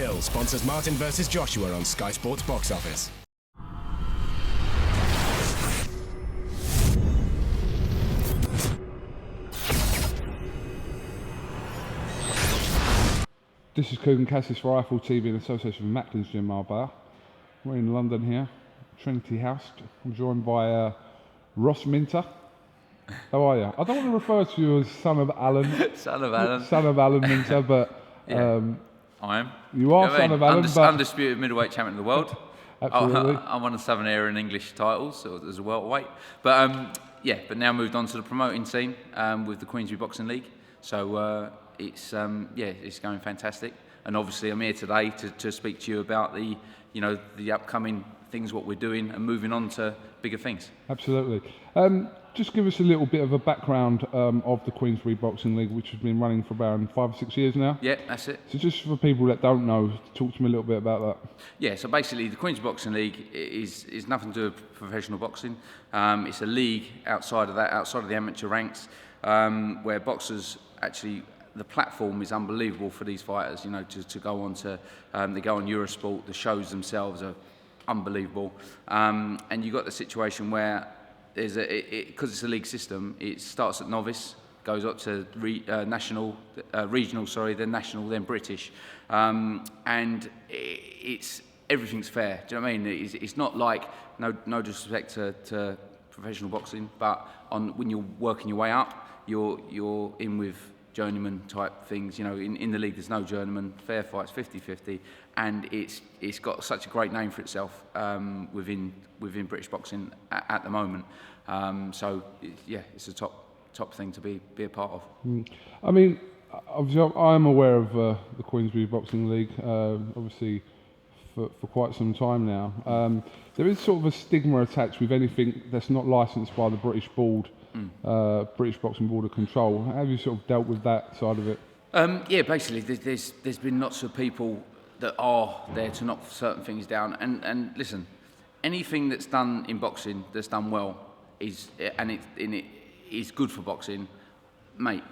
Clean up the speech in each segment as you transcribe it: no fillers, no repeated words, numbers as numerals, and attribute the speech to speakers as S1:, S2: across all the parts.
S1: Hill sponsors Martin vs Joshua on Sky Sports Box Office.
S2: This is KUGAN CASSIUS Rifle TV in association with Macklin's Gym Marbella. We're in London here, Trinity House. I'm joined by Ross Minter. How are you? I don't want to refer to you as son of Alan.
S3: Son of Alan.
S2: Son of Alan Minter, but
S3: yeah, I am.
S2: You are son of Alan, but
S3: undisputed middleweight champion of the world.
S2: Absolutely.
S3: I won the Southern Area English titles as a welterweight. But but now moved on to the promoting team with the Queensberry Boxing League. So it's going fantastic. And obviously I'm here today to speak to you about the upcoming things, what we're doing, and moving on to bigger things.
S2: Absolutely. Just give us a little bit of a background of the Queensberry Boxing League, which has been running for around 5 or 6 years now.
S3: Yeah, that's it.
S2: So just for people that don't know, talk to me a little bit about that.
S3: Yeah, so basically the Queensberry Boxing League is nothing to do with professional boxing. It's a league outside of the amateur ranks, where boxers actually, the platform is unbelievable for these fighters, to go on to, they go on Eurosport, the shows themselves are unbelievable. And you've got the situation where because it's a league system, it starts at novice, goes up to regional, then national, then British. And everything's fair, do you know what I mean? It's not like, no disrespect to professional boxing, but when you're working your way up, you're in with journeyman type things. In the league there's no journeyman, fair fights, 50-50, and it's got such a great name for itself within British boxing at the moment. It's a top thing to be a part of.
S2: I mean, obviously I'm aware of the Queensberry Boxing League, obviously for quite some time now. There is sort of a stigma attached with anything that's not licensed by the British Board. British Boxing Board of Control. How have you sort of dealt with that side of it?
S3: Basically there's been lots of people that are there to knock certain things down, and listen, anything that's done in boxing that's done well is good for boxing, mate.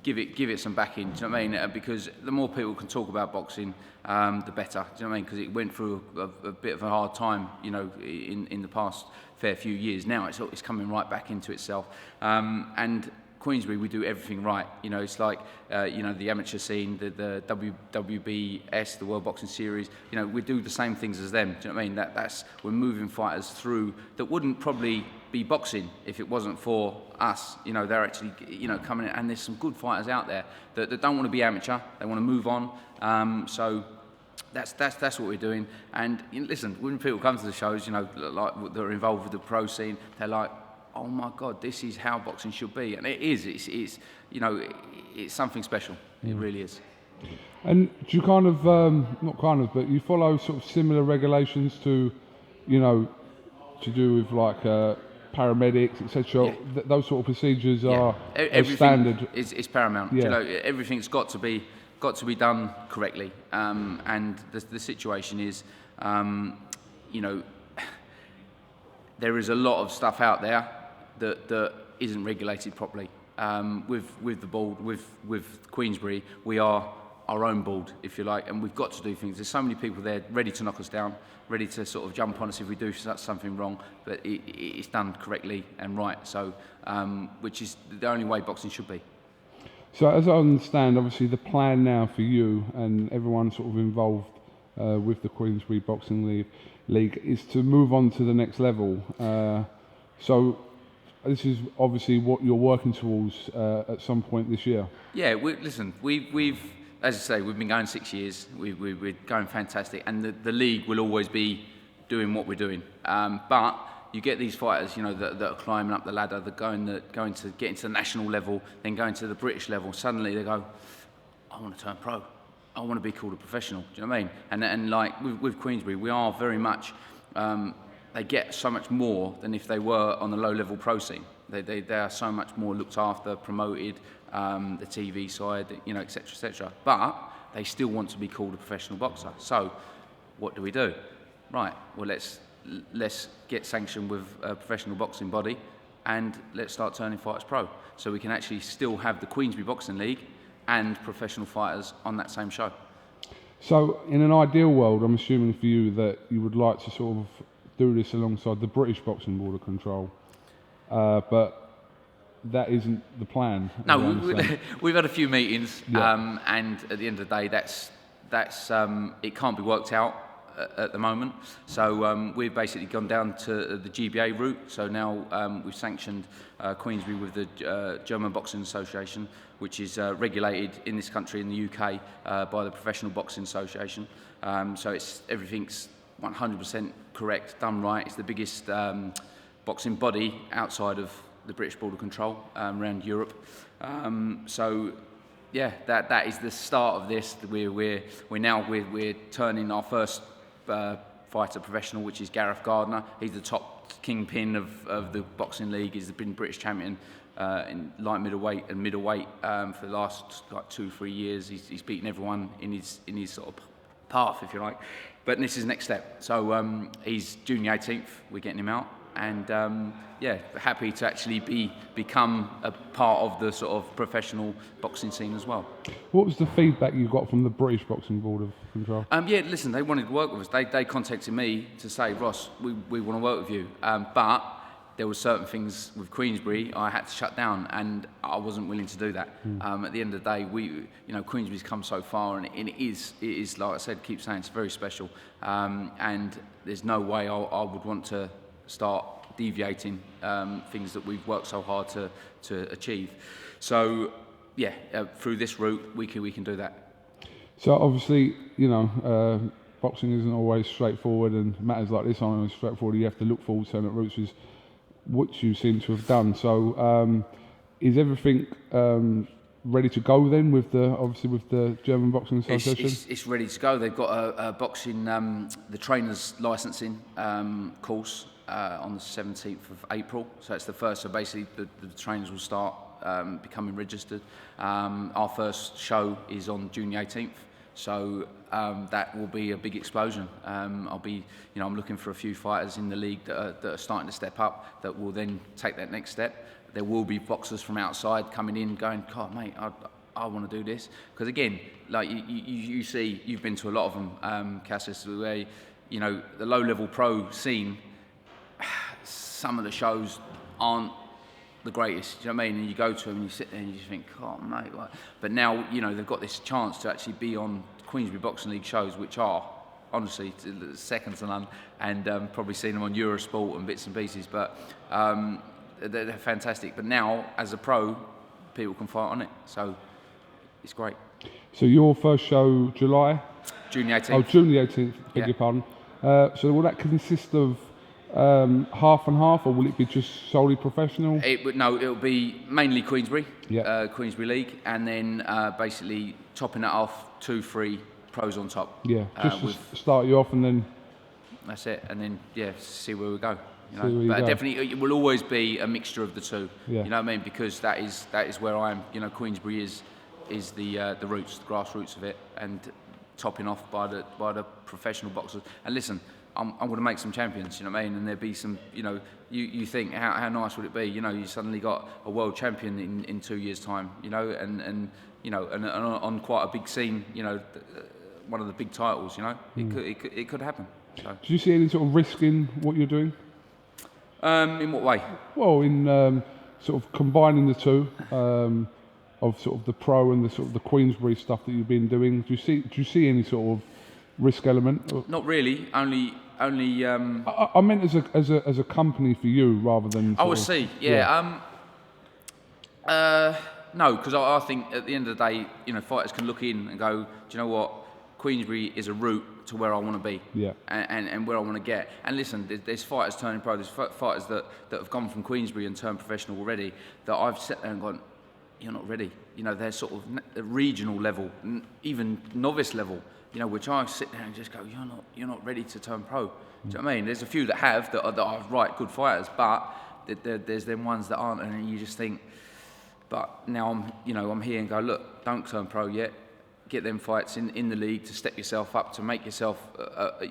S3: Give it some backing, do you know what I mean? Because the more people can talk about boxing, the better, do you know what I mean? Because it went through a bit of a hard time, in the past fair few years. Now it's coming right back into itself. And Queensberry, we do everything right. It's like, the amateur scene, the WBS, the World Boxing Series, we do the same things as them, do you know what I mean? That's we're moving fighters through that wouldn't probably be boxing if it wasn't for us. They're actually, coming in, and there's some good fighters out there that don't want to be amateur, they want to move on. So that's what we're doing. And listen, when people come to the shows, like they're involved with the pro scene, they're like, oh my God, this is how boxing should be. And it is. It's something special. It really is.
S2: And do you but you follow sort of similar regulations to, to do with like paramedics, etc.
S3: Yeah.
S2: Those sort of procedures are
S3: standard. It's paramount.
S2: Yeah.
S3: Everything's got to be done correctly. And the situation is, there is a lot of stuff out there that isn't regulated properly. With the board, with Queensberry, we are our own board, if you like, and we've got to do things. There's so many people there ready to knock us down, ready to sort of jump on us if we do something wrong, but it's done correctly and right. So, which is the only way boxing should be.
S2: So, as I understand, obviously the plan now for you and everyone sort of involved with the Queensberry Boxing League is to move on to the next level. So this is obviously what you're working towards at some point this year. Yeah,
S3: we've as I say, we've been going 6 years. We're going fantastic, and the league will always be doing what we're doing. But you get these fighters, that are climbing up the ladder, that going to get into the national level, then going to the British level. Suddenly they go, I want to turn pro. I want to be called a professional. Do you know what I mean? And like with Queensberry, we are very much. They get so much more than if they were on the low-level pro scene. They are so much more looked after, promoted, the TV side, etc., etc. But they still want to be called a professional boxer. So, what do we do? Right. Well, let's get sanctioned with a professional boxing body, and let's start turning fighters pro, so we can actually still have the Queensberry Boxing League and professional fighters on that same show.
S2: So, in an ideal world, I'm assuming for you that you would like to sort of do this alongside the British Boxing Board of Control, but that isn't the plan. as I
S3: No,
S2: understand.
S3: we've had a few meetings,
S2: Yeah.
S3: and at the end of the day, that's it can't be worked out at the moment. So we've basically gone down to the GBA route. So now we've sanctioned Queensberry with the German Boxing Association, which is regulated in this country, in the UK, by the Professional Boxing Association. So everything's 100% correct, done right. It's the biggest boxing body outside of the British Board of Control around Europe. So yeah, that is the start of this. We're turning our first fighter professional, which is Gareth Gardner. He's the top kingpin of the boxing league. He's been British champion in light middleweight and middleweight for the last 2-3 years. He's beaten everyone in his sort of path, if you like. But this is next step. So he's June the 18th. We're getting him out, and yeah, happy to actually become a part of the sort of professional boxing scene as well.
S2: What was the feedback you got from the British Boxing Board of Control?
S3: Yeah, listen, they wanted to work with us. They contacted me to say, Ross, we want to work with you. But there were certain things with Queensberry I had to shut down, and I wasn't willing to do that. At the end of the day, Queensberry's come so far, and it is like I said, keep saying, it's very special. And there's no way I would want to start deviating things that we've worked so hard to achieve. So yeah, through this route we can do that.
S2: So obviously, boxing isn't always straightforward, and matters like this aren't always straightforward. You have to look forward to certain routes, which you seem to have done. So is everything ready to go then with the German Boxing Association?
S3: It's ready to go. They've got a boxing, the trainers licensing course on the 17th of April. So it's the first. So basically, the trainers will start becoming registered. Our first show is on June the 18th. So that will be a big explosion. I'm looking for a few fighters in the league that are starting to step up, that will then take that next step. There will be boxers from outside coming in, going, "God, mate, I want to do this." Because again, like you see, you've been to a lot of them, CASSIUS, where the low-level pro scene. Some of the shows aren't the greatest, do you know what I mean? And you go to them and you sit there and you just think, "Oh, mate," what? But now they've got this chance to actually be on Queensberry Boxing League shows, which are honestly second to none, and probably seen them on Eurosport and bits and pieces. But they're fantastic. But now, as a pro, people can fight on it, so it's great.
S2: So your first show, July?
S3: June the 18th.
S2: Oh, June the 18th. Beg your pardon. So will that consist of half and half, or will it be just solely professional?
S3: It'll be mainly Queensberry,
S2: Yeah.
S3: Queensberry League, and then basically topping it off 2-3 pros on top.
S2: Yeah, just to start you off, and then
S3: that's it, and then see where we go.
S2: See where you
S3: But
S2: go.
S3: definitely, it will always be a mixture of the two.
S2: Yeah.
S3: You know what I mean? Because that is where I am. Queensberry is the roots, the grassroots of it, and topping off by the professional boxers. And listen, I'm going to make some champions, you know what I mean? And there'll be some, you think, how nice would it be? You suddenly got a world champion in 2 years' time, and on quite a big scene, one of the big titles, it could happen. So.
S2: Do you see any sort of risk in what you're doing?
S3: In what way?
S2: Well, in sort of combining the two, of sort of the pro and the sort of the Queensberry stuff that you've been doing. Do you see any sort of risk element?
S3: Not really. Only.
S2: I meant as a company for you rather than.
S3: I would see. Yeah. No, because I think at the end of the day, fighters can look in and go, "Do you know what? Queensberry is a route to where I want to be,
S2: yeah,
S3: and where I want to get." And listen, there's fighters turning pro. There's fighters that have gone from Queensberry and turned professional already. That I've sat there and gone, "You're not ready." They're sort of regional level, even novice level. Which I sit there and just go, "You're not ready to turn pro." Do you know what I mean? There's a few that have that are right good fighters, but there's them ones that aren't, and you just think. But now I'm here and go, look, don't turn pro yet. Get them fights in the league to step yourself up, to make yourself,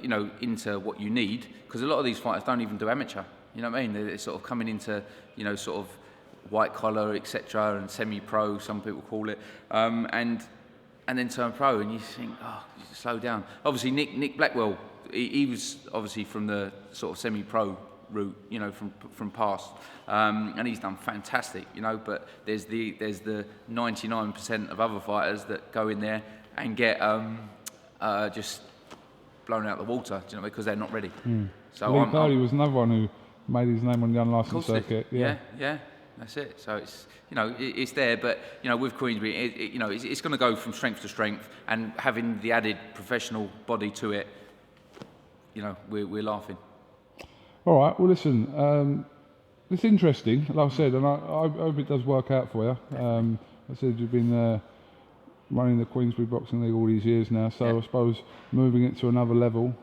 S3: into what you need. Because a lot of these fighters don't even do amateur. You know what I mean? They're sort of coming into, sort of white collar, etc., and semi-pro, some people call it. And and then turn pro, and you think, oh, slow down. Obviously, Nick Blackwell, he was obviously from the sort of semi-pro route, you know, from past, and he's done fantastic, you know. But there's the 99% of other fighters that go in there and get just blown out of the water, do you know, because they're not ready. So
S2: Lee Purdy was another one who made his name on the unlicensed circuit.
S3: Yeah, that's it. So it's, you know, it's there, but you know, with Queensberry, you know, it's going to go from strength to strength, and having the added professional body to it, you know, we're laughing.
S2: All right. Well, listen, it's interesting, like I said, and I hope it does work out for you. I said you've been running the Queensberry Boxing League all these years now, so I suppose moving it to another level.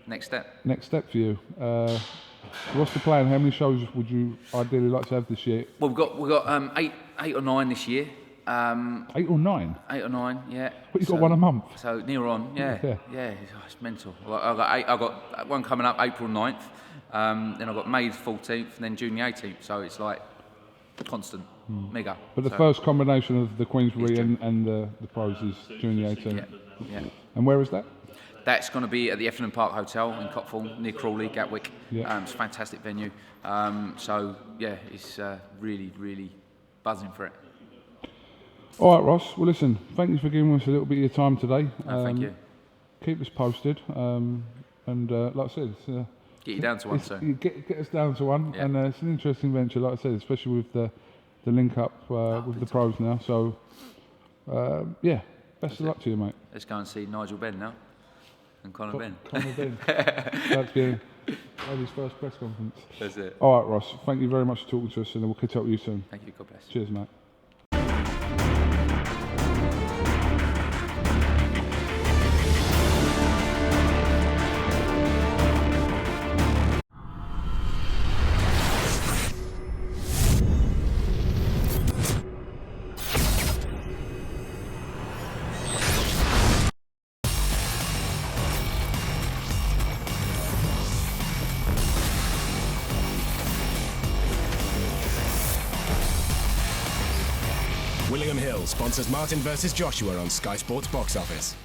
S3: Next step.
S2: Next step for you. What's the plan? How many shows would you ideally like to have this year?
S3: Well, we've got eight or nine this year.
S2: 8 or 9?
S3: 8 or 9, yeah.
S2: But you've got one a month.
S3: So near on, yeah. It's mental. I've got one coming up April 9th, then I've got May 14th, and then June the 18th. So it's like constant, mega.
S2: But the first combination of the Queensberry and the pros is June the 18th.
S3: Yeah.
S2: And where is that?
S3: That's going to be at the Effingham Park Hotel in Cockthorne, near Crawley, Gatwick.
S2: Yeah.
S3: It's a fantastic venue. So yeah, it's really, really buzzing for it.
S2: All right, Ross. Well, listen, thank you for giving us a little bit of your time today.
S3: Thank you.
S2: Keep us posted. And like I said,
S3: Get you down to one soon.
S2: Get us down to one.
S3: Yeah.
S2: And it's an interesting venture, like I said, especially with the link up with the pros now. So, best of luck to you, mate.
S3: Let's go and see Nigel Benn now. And Conor Benn.
S2: Conor Benn. That's good. His first press conference.
S3: That's it.
S2: All right, Ross. Thank you very much for talking to us, and we'll catch up with you soon.
S3: Thank you. God bless.
S2: Cheers, mate.
S1: William Hill sponsors Martin vs Joshua on Sky Sports Box Office.